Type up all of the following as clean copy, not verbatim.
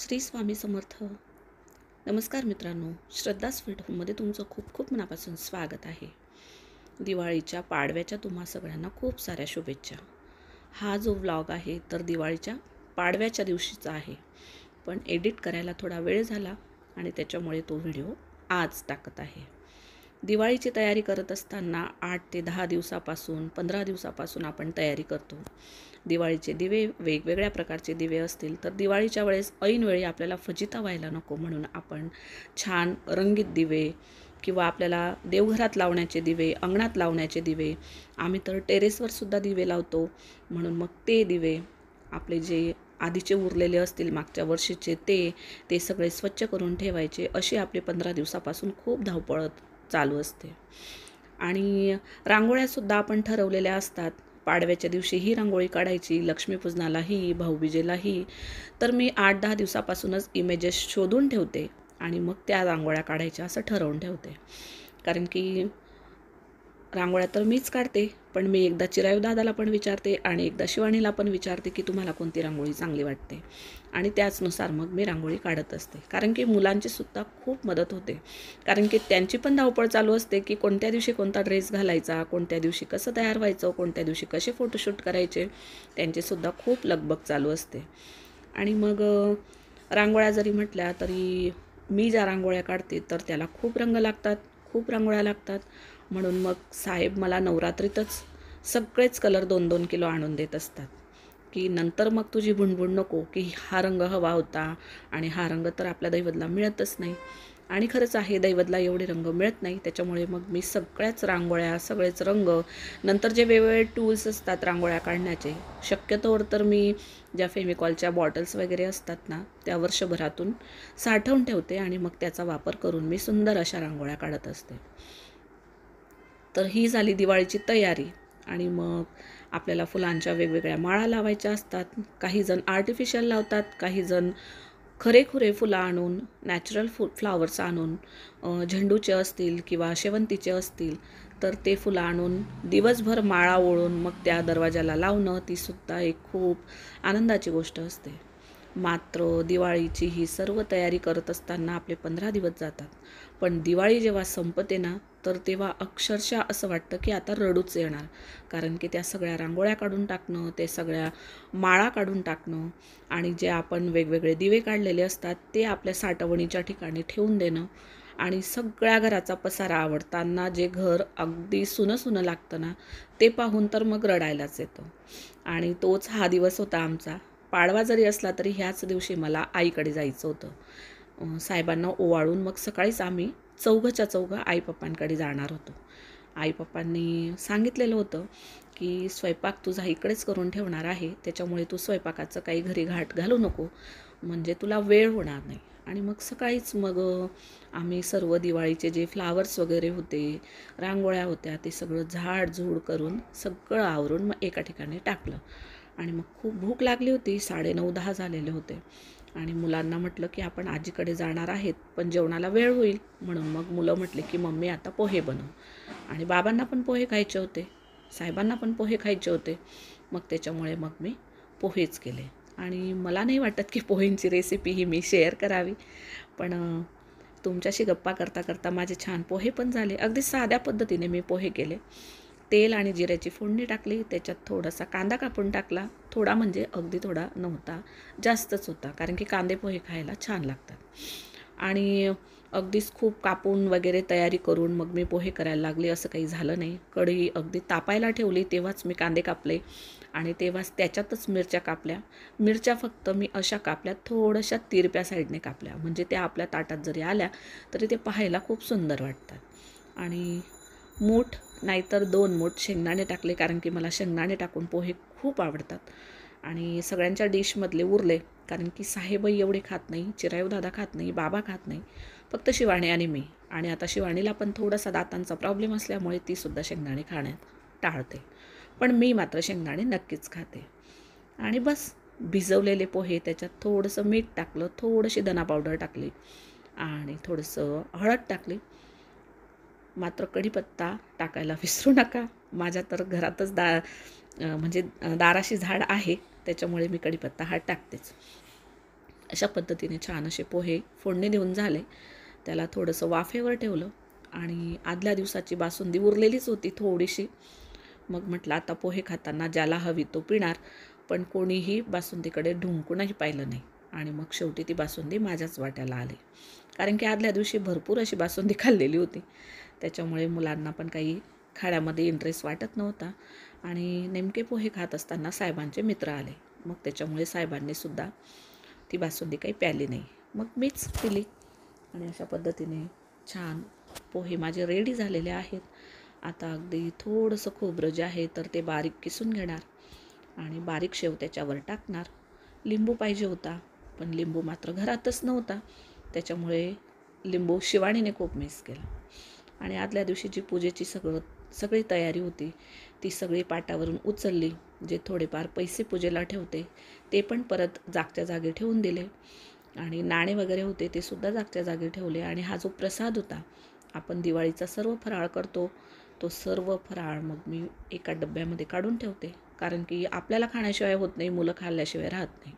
श्री स्वामी समर्थ. नमस्कार मित्रांनो, श्रद्धा स्वीट होममध्ये तुमचं खूप खूप मनापासून स्वागत आहे. दिवाळीच्या पाडव्याच्या तुम्हा सगळ्यांना खूप साऱ्या शुभेच्छा. हा जो व्लॉग आहे तर दिवाळीच्या पाडव्याच्या दिवशीचा आहे, पण एडिट करायला थोडा वेळ झाला आणि त्याच्यामुळे तो व्हिडिओ आज टाकत आहे. दिवाळीची तयारी करत असताना 8 ते 10 दिवसापासून 15 दिवसापासून आपण तयारी करतो. दिवाळीचे दिवे वेगवेगळ्या प्रकारचे दिवे असतील तर दिवाळीच्या वेळेस ऐनवेळी आपल्याला फजिता व्हायला नको म्हणून आपण छान रंगीत दिवे किंवा आपल्याला देवघरात लावण्याचे दिवे, अंगणात लावण्याचे दिवे, आम्ही तर टेरेसवर सुद्धा दिवे लावतो. म्हणून मग ते दिवे आपले जे आधीचे उरलेले असतील मागच्या वर्षीचे ते सगळे स्वच्छ करून ठेवायचे. अशी आपली 15 दिवसापासून खूप धावपळ चालू असते. आणि रांगोळ्यासुद्धा आपण ठरवलेल्या असतात. पाडव्याच्या दिवशी ही रांगोळी काढायची, लक्ष्मीपूजनालाही, भाऊबीजेलाही. तर मी 8-10 दिवसापासूनच इमेजेस शोधून ठेवते आणि मग त्या रांगोळ्या काढायच्या असं ठरवून ठेवते. कारण की रांगोळ्या तर मीच काढते, पण मी एकदा चिरायू दादाला पण विचारते आणि एकदा शिवानीला पण विचारते की तुम्हाला कोणती रांगोळी चांगली वाटते, आणि त्याचनुसार मग मी रांगोळी काढत असते. कारण की मुलांची सुद्धा खूप मदत होते, कारण की त्यांची पण धावपळ चालू असते की कोणत्या दिवशी कोणता ड्रेस घालायचा, कोणत्या दिवशी कसं तयार व्हायचं, कोणत्या दिवशी कसे फोटोशूट करायचे, त्यांचीसुद्धा खूप लगबग चालू असते. आणि मग रांगोळ्या जरी म्हटल्या तरी मी ज्या रांगोळ्या काढते तर त्याला खूप रंग लागतात, खूप रांगोळ्या लागतात. म्हणून मग साहेब मला नवरात्रीतच सगळेच कलर 2-2 किलो आणून देत असतात की नंतर मग तुझी भुणभुण नको की हा रंग हवा होता आणि हा रंग तर आपल्या दैवतला मिळतच नाही. आणि खरंच आहे, दैवतला एवढे रंग मिळत नाही. त्याच्यामुळे मग मी सगळ्याच रांगोळ्या, सगळेच रंग, नंतर जे वेगवेगळे टूल्स असतात रांगोळ्या काढण्याचे, शक्यतोवर तर मी ज्या फेमिकॉलच्या बॉटल्स वगैरे असतात ना त्या वर्षभरातून साठवून ठेवते आणि मग त्याचा वापर करून मी सुंदर अशा रांगोळ्या काढत असते. तर ही झाली दिवाळीची तयारी. आणि मग आपल्याला फुलांच्या वेगवेगळ्या माळा लावायच्या असतात. काही जण आर्टिफिशियल लावतात, काही जण खरेखुरे फुलं आणून, नॅचरल फ्लावर्स आणून, झेंडूचे असतील किंवा शेवंतीचे असतील तर ते फुलं आणून दिवसभर माळा ओळून मग त्या दरवाजाला लावणं, तीसुद्धा एक खूप आनंदाची गोष्ट असते. मात्र दिवाळीची ही सर्व तयारी करत असताना आपले 15 दिवस जातात. पण दिवाळी जेव्हा संपते ना तर तेव्हा अक्षरशः असं वाटतं की आता रडूच येणार. कारण की त्या सगळ्या रांगोळ्या काढून टाकणं, ते सगळ्या माळा काढून टाकणं आणि जे आपण वेगवेगळे दिवे काढलेले असतात ते आपल्या साठवणीच्या ठिकाणी ठेवून देणं आणि सगळ्या घराचा पसारा आवडताना जे घर अगदी सुनं सुनं लागतं ना ते पाहून तर मग रडायलाच येतं. आणि तोच हा दिवस होता आमचा. पाडवा जरी असला तरी ह्याच दिवशी मला आईकडे जायचं होतं. साहेबांना ओवाळून मग सकाळीच आम्ही चौघं आई पप्पांकडे जाणार होतो. आई पप्पांनी सांगितलेलं होतं की स्वयंपाक तुझा इकडेच करून ठेवणार आहे, त्याच्यामुळे तू स्वयंपाकाचं काही घरी घाट घालू नको, म्हणजे तुला वेळ होणार नाही. आणि मग सकाळीच मग आम्ही सर्व दिवाळीचे जे फ्लावर्स वगैरे होते, रांगोळ्या होत्या, ते सगळं झाडझूड करून सगळं आवरून मग एका ठिकाणी टाकलं. आणि मग खूप भूक लागली होती, 9:30-10 झालेले होते. आणि मुलांना म्हटलं की आपण आजीकडे जाणार आहेत पण जेवणाला वेळ होईल, म्हणून मग मुलं म्हटले की मम्मी आता पोहे बनव. आणि बाबांना पण पोहे खायचे होते, साहेबांना पण पोहे खायचे होते. मग त्याच्यामुळे मग मी पोहेच केले. आणि मला नाही वाटत की पोहेंची रेसिपी ही मी शेअर करावी, पण तुमच्याशी गप्पा करता करता माझे छान पोहे पण झाले. अगदी साध्या पद्धतीने मी पोहे केले. तेल आणि जिऱ्याची फोडणी टाकली, त्याच्यात थोडासा कांदा कापून टाकला, थोडा म्हणजे अगदी थोडा नव्हता, जास्तच होता, कारण की कांदे पोहे खायला छान लागतात. आणि अगदीच खूप कापून वगैरे तयारी करून मग मी पोहे करायला लागले असं काही झालं नाही. कढई अगदी तापायला ठेवली तेव्हाच मी कांदे कापले आणि तेव्हाच त्याच्यातच मिरच्या कापल्या. मिरच्या फक्त मी अशा कापल्या, थोड्याशा तिरप्या साईडने कापल्या, म्हणजे त्या आपल्या ताटात जरी आल्या तरी ते पाहायला खूप सुंदर वाटतात. आणि मूठ नाहीतर 2 मूठ शेंगदाणे टाकले, कारण की मला शेंगदाणे टाकून पोहे खूप आवडतात. आणि सगळ्यांच्या डिशमधले उरले, कारण की साहेबही एवढे खात नाही, चिरायू दादा खात नाही, बाबा खात नाही, फक्त शिवाणी आणि मी. आणि आता शिवाणीला पण थोडासा दातांचा प्रॉब्लेम असल्यामुळे तीसुद्धा शेंगदाणे खाण्यात टाळते, पण मी मात्र शेंगदाणे नक्कीच खाते. आणि बस भिजवलेले पोहे, त्याच्यात थोडंसं मीठ टाकलं, थोडीशी धना पावडर टाकली आणि थोडंसं हळद टाकली. मात्र कढीपत्ता टाकायला विसरू नका. माझ्या तर घरातच म्हणजे दाराशी झाड आहे, त्याच्यामुळे मी कढीपत्ता हा टाकतेच. अशा पद्धतीने छान असे पोहे फोडणी देऊन झाले. त्याला थोडंसं वाफेवर ठेवलं आणि आदल्या दिवसाची बासुंदी उरलेलीच होती थोडीशी. मग म्हटलं आता पोहे खाताना ज्याला हवी तो पिणार, पण कोणीही बासुंदीकडे ढुंकूनही पाहिलं नाही. आणि मग शेवटी ती बासुंदी माझ्याच वाट्याला आली, कारण की आदल्या दिवशी भरपूर अशी बासुंदी खाल्लेली होती. त्याच्यामुळे मुलांना पण काही खाण्यामध्ये इंटरेस्ट वाटत नव्हता. आणि नेमके पोहे खात असताना साहेबांचे मित्र आले. मग त्याच्यामुळे साहेबांनीसुद्धा ती बासुंदी काही प्याली नाही. मग मीच पिली. आणि अशा पद्धतीने छान पोहे माझे रेडी झालेले आहेत. आता अगदी थोडंसं खोबरं जे आहे तर ते बारीक किसून घेणार आणि बारीक शेव त्याच्यावर टाकणार. लिंबू पाहिजे होता, पण लिंबू मात्र घरातच नव्हता. त्याच्यामुळे लिंबू शिवाणीने खूप मिस केला. आणि आदल्या दिवशी जी पूजेची सगळी तयारी होती ती सगळी पाटावरून उचलली. जे थोडेफार पैसे पूजेला ठेवते ते पण परत जागच्या जागी ठेवून दिले. आणि नाणे वगैरे होते ते सुद्धा जागच्या जागी ठेवले. आणि हा जो प्रसाद होता, आपण दिवाळीचा सर्व फराळ करतो, तो सर्व फराळ मग मी एका डब्यामध्ये काढून ठेवते, कारण की आपल्याला खाण्याशिवाय होत नाही, मुलं खाल्ल्याशिवाय राहत नाही.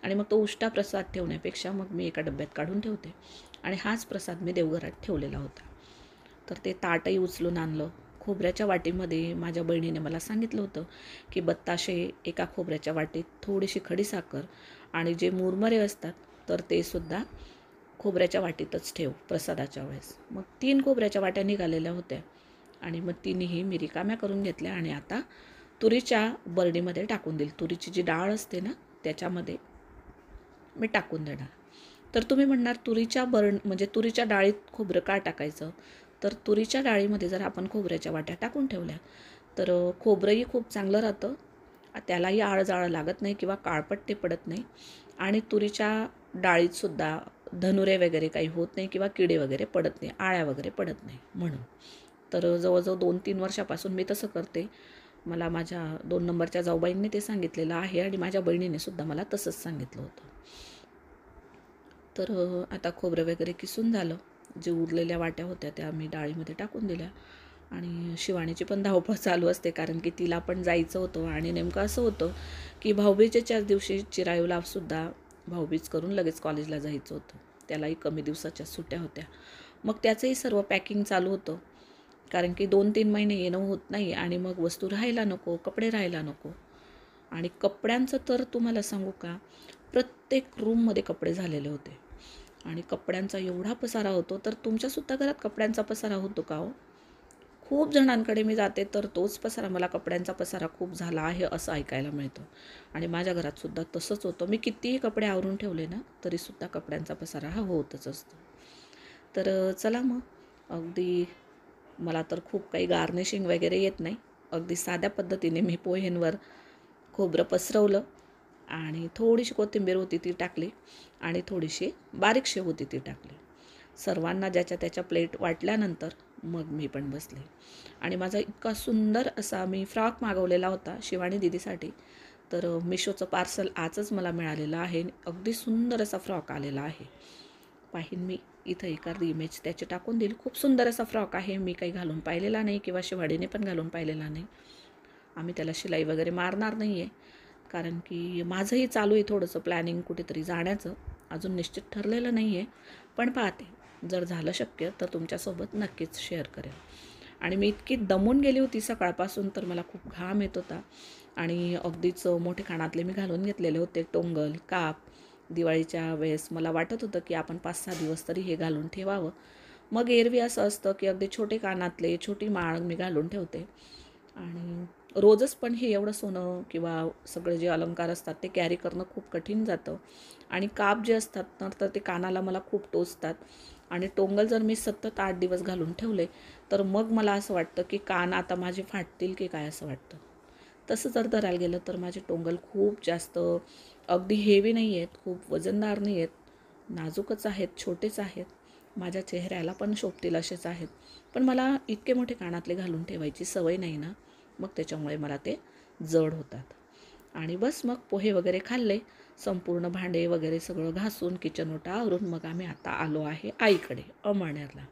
आणि मग तो उष्टा प्रसाद ठेवण्यापेक्षा मग मी एका डब्यात काढून ठेवते. आणि हाच प्रसाद मी देवघरात ठेवलेला होता. तर ते ताटही उचलून आणलं. खोबऱ्याच्या वाटीमध्ये माझ्या बहिणीने मला सांगितलं होतं की बत्ताशे एका खोबऱ्याच्या वाटीत, थोडीशी खडीसाखर आणि जे मुरमुरे असतात तर ते सुद्धा खोबऱ्याच्या वाटीतच ठेव प्रसादाच्या वेळेस. मग 3 खोबऱ्याच्या वाट्या निघालेल्या होत्या आणि मग तिन्ही मी रिकाम्या करून घेतल्या. आणि आता तुरीच्या बरडीमध्ये टाकून दिली. तुरीची जी डाळ असते ना त्याच्यामध्ये मी टाकून देणार. तर तुम्ही म्हणणार म्हणजे तुरीच्या डाळीत खोबरं का टाकायचं? तर तुरीच्या डाळीमध्ये जर आपण खोबऱ्याच्या वाट्या टाकून ठेवल्या तर खोबरंही खूप चांगलं राहतं, त्यालाही आळजाळ लागत नाही किंवा काळपट्टी पडत नाही. आणि तुरीच्या डाळीतसुद्धा धनुरे वगैरे काही होत नाही किंवा किडे वगैरे पडत नाही, आळ्या वगैरे पडत नाही म्हणून. तर जवळजवळ 2-3 वर्षापासून मी तसं करते. मला माझ्या 2 नंबरच्या जाऊबाईंनी ते सांगितलेलं आहे आणि माझ्या बहिणीने सुद्धा मला तसंच सांगितलं होतं. तर आता खोबरं वगैरे किसून झालं. जे उरलेल्या वाट्या होत्या त्या मी डाळीमध्ये टाकून दिल्या. आणि शिवाणीची पण धावपळ चालू असते, कारण की तिला पण जायचं होतं. आणि नेमकं असं होतं की भाऊबीजेच्याच दिवशी चिरायूलासुद्धा भाऊबीज करून लगेच कॉलेजला जायचं होतं. त्यालाही कमी दिवसाच्या सुट्ट्या होत्या. मग त्याचंही सर्व पॅकिंग चालू होतं, कारण की 2-3 महिने येणं होत नाही. आणि मग वस्तू राहायला नको, कपडे राहायला नको. आणि कपड्यांचं तर तुम्हाला सांगू का, प्रत्येक रूममध्ये कपडे झालेले होते. आणि कपड्यांचा एवढा पसारा होतो. तर तुमच्यासुद्धा घरात कपड्यांचा पसारा होतो का हो? खूप जणांकडे मी जाते तर तोच पसारा, मला कपड्यांचा पसारा खूप झाला आहे असं ऐकायला मिळतं. आणि माझ्या घरातसुद्धा तसंच होतं. मी कितीही कपडे आवरून ठेवले ना तरीसुद्धा कपड्यांचा पसारा हा होतच असतो. तर चला मग, अगदी मला तर खूप काही गार्निशिंग वगैरे येत नाही. अगदी साध्या पद्धतीने मी पोहेंवर खोबरं पसरवलं आणि थोडीशी कोथिंबीर होती ती टाकली आणि थोडीशी बारीक शेव होती ती टाकली. सर्वांना ज्याच्या त्याच्या प्लेट वाटल्यानंतर मग मी पण बसले. आणि माझा इतका सुंदर असा मी फ्रॉक मागवलेला होता शिवानी दीदीसाठी, तर मिशोचं पार्सल आजच मला मिळालेलं आहे. अगदी सुंदर असा फ्रॉक आलेला आहे. पाहीन मी इथं एका इमेज त्याचे टाकून देईल. खूप सुंदर असा फ्रॉक आहे. मी काही घालून पाहिलेला नाही किंवा शिवाडीने पण घालून पाहिलेला नाही. आम्ही त्याला शिलाई वगैरे मारणार नाही आहे, कारण की माझंही चालू आहे थोडंसं प्लॅनिंग कुठेतरी जाण्याचं. अजून निश्चित ठरलेलं नाही आहे, पण पाहते. जर झालं शक्य तर तुमच्यासोबत नक्कीच शेअर करेन. आणि मी इतकी दमून गेली होती सकाळपासून, तर मला खूप घाम येत होता. आणि अगदीच मोठे कानातले मी घालून घेतलेले होते, टोंगल, काप. दिवाळीच्या वेळेस मला वाटत होतं की आपण 5-6 दिवस तरी हे घालून ठेवावं. मग एरवी असं असतं की अगदी छोटे कानातले, छोटी माळ मी घालून ठेवते. आणि रोजच पण हे एवढं सोनं किंवा सगळे जे अलंकार असतात ते कॅरी करणं खूप कठीण जातं. आणि काप जे असतात ना तर ते कानाला मला खूप टोचतात. आणि टोंगल जर मी सतत 8 दिवस घालून ठेवले तर मग मला असं वाटतं की कान आता माझे फाटतील की काय असं वाटतं. तसं जर धरायला गेलं तर माझे टोंगल खूप जास्त अगदी हेवी नाही आहेत, खूप वजनदार नाही आहेत, नाजूकच आहेत, छोटेच आहेत. माझ्या चेहऱ्याला पण शोभतील असेच आहेत. पण मला इतके मोठे कानातले घालून ठेवायची सवय नाही ना, मग त्याच्यामुळे मला ते जड होतात. आणि बस मग पोहे वगैरे खाल्ले, संपूर्ण भांडे वगैरे सगळं घासून किचन ओटा आवरून मग आम्ही आता आलो आहे आईकडे अमळनेरला.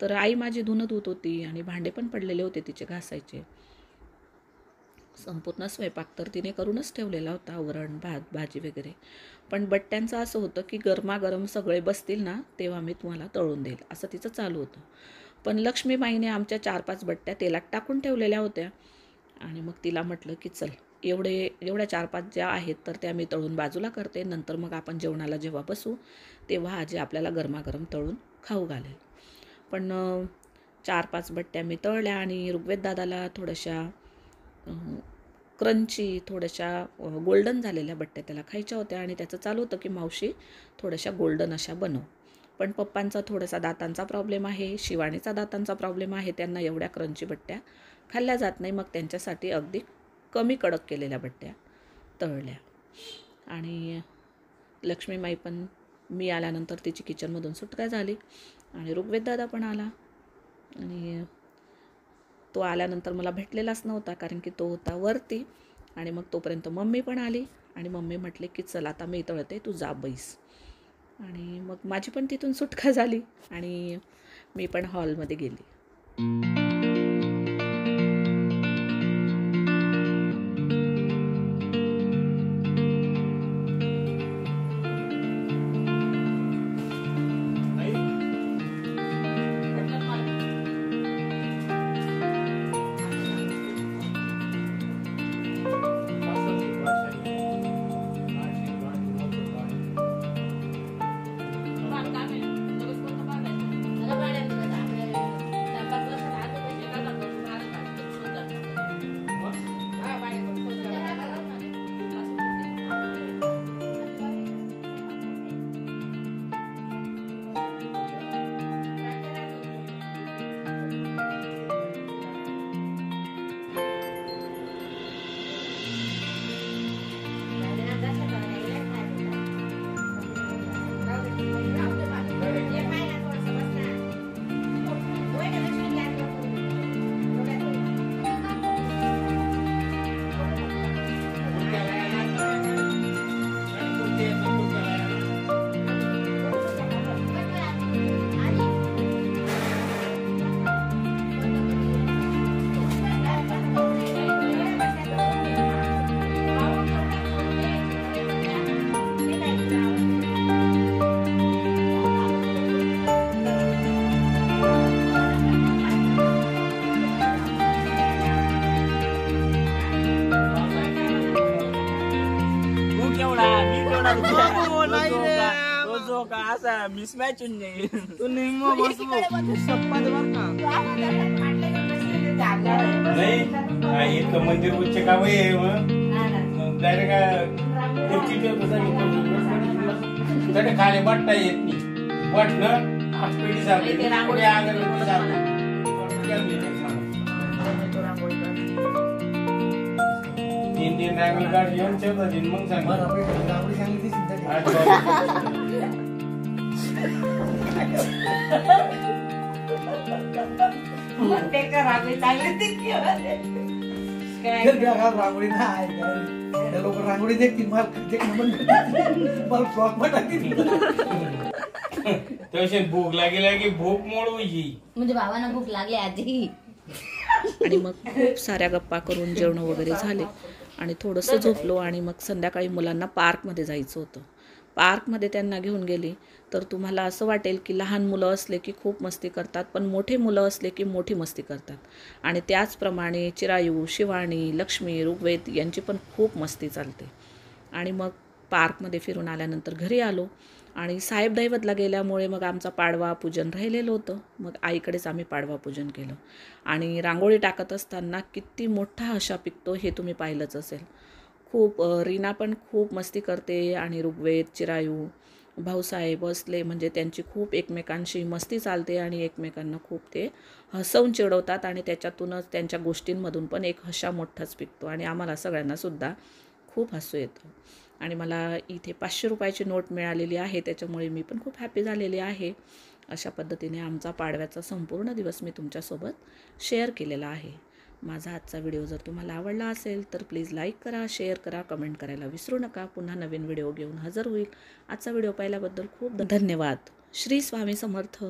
तर आई माझी धुणं धुत होती आणि भांडे पण पडलेले होते तिचे घासायचे. संपूर्ण स्वयंपाक तर तिने करूनच ठेवलेला होता, वरण भात भाजी वगैरे. पण बट्ट्यांचं असं होतं की गरमागरम सगळे बसतील ना तेव्हा मी तुम्हाला तळून देईल, असं तिचं चालू होतं. पण लक्ष्मीबाईने आमच्या 4-5 बट्ट्या तेलात टाकून ठेवलेल्या होत्या आणि मग तिला म्हटलं की चल एवढ्या 4-5 ज्या आहेत तर त्या मी तळून बाजूला करते, नंतर मग आपण जेवणाला जेव्हा बसू तेव्हा आजी आपल्याला गरमागरम तळून खाऊ घालेल. पण 4-5 बट्ट्या मी तळल्या आणि ऋग्वेद दादाला थोड्याशा क्रंची, थोड्याशा गोल्डन झालेल्या बट्ट्या त्याला खायच्या होत्या आणि त्याचं चालू होतं की मावशी थोड्याशा गोल्डन अशा बनव. पण पप्पांचा थोडासा दातांचा प्रॉब्लेम आहे, शिवानीचा दातांचा प्रॉब्लेम आहे, त्यांना एवढ्या क्रंची बट्ट्या खाल्ल्या जात नाही. मग त्यांच्यासाठी अगदी कमी कडक केलेल्या बट्ट्या तळल्या. आणि लक्ष्मीबाई पण मी आल्यानंतर तिची किचनमधून सुटका झाली आणि ऋग्वेद दादा पण आला आणि तो आल्यानंतर मला भेटलेलाच नव्हता कारण की तो होता वरती. आणि मग तोपर्यंत मम्मी पण आली आणि मम्मी म्हटले की चल आता मी तळते, तू जा बैस. आणि मग माझी पण तिथून सुटका झाली आणि मी पण हॉलमध्ये गेली. मिसमॅच होऊन जाईल. नाही इथलं मंदिर उच्च काम आहे मग डायरेक्ट खाली वाटता येत नाही. वाटणं हातपेटी सारखी तीन रांगोळी काढ येऊन ठेवतात मग सांग रांगोळी नाही लोक रांगोळी देखतील तसे भूक लागेल की भूक मोडवायची म्हणजे भावांना भूक लागली आधी. आणि मग खूप साऱ्या गप्पा करून जेवण वगैरे झाले आणि थोडंसं झोपलो. आणि मग संध्याकाळी मुलांना पार्कमध्ये जायचं होतं. पार्कमध्ये त्यांना घेऊन गेली तर तुम्हाला असं वाटेल की लहान मुलं असले की खूप मस्ती करतात, पण मोठे मुलं असले की मोठी मस्ती करतात. आणि त्याचप्रमाणे चिरायू, शिवानी, लक्ष्मी, ऋग्वेद यांची पण खूप मस्ती चालते. आणि मग पार्कमध्ये फिरून आल्यानंतर घरी आलो आणि साहेब दैवतला गेल्यामुळे मग आमचा पाडवा पूजन राहिलेलं होतं. मग आईकडेच आम्ही पाडवा पूजन केलं. आणि रांगोळी टाकत असताना किती मोठा हशा पिकतो हे तुम्ही पाहिलंच असेल. खूप रीना पण खूप मस्ती करते आणि ऋग्वेद, चिरायू, भाऊसाहेब असले म्हणजे त्यांची खूप एकमेकांशी मस्ती चालते आणि एकमेकांना खूप ते हसवून चिडवतात आणि त्याच्यातूनच त्यांच्या गोष्टींमधून पण एक हशा मोठाच पिकतो आणि आम्हाला सगळ्यांनासुद्धा खूप हसू येतं. आणि मला इथे 500 रुपयाची नोट मिळालेली आहे, त्याच्यामुळे मी पण खूप हॅपी झालेली आहे. अशा पद्धतीने आमचा पाडव्याचा संपूर्ण दिवस मी तुमच्यासोबत शेअर केलेला आहे. माझा आजचा व्हिडिओ जर तुम्हाला आवडला असेल तर प्लीज लाईक करा, शेअर करा, कमेंट करायला विसरू नका. पुन्हा नवीन व्हिडिओ घेऊन हजर होईल. आजचा व्हिडिओ पाहिल्याबद्दल खूप धन्यवाद. श्री स्वामी समर्थ.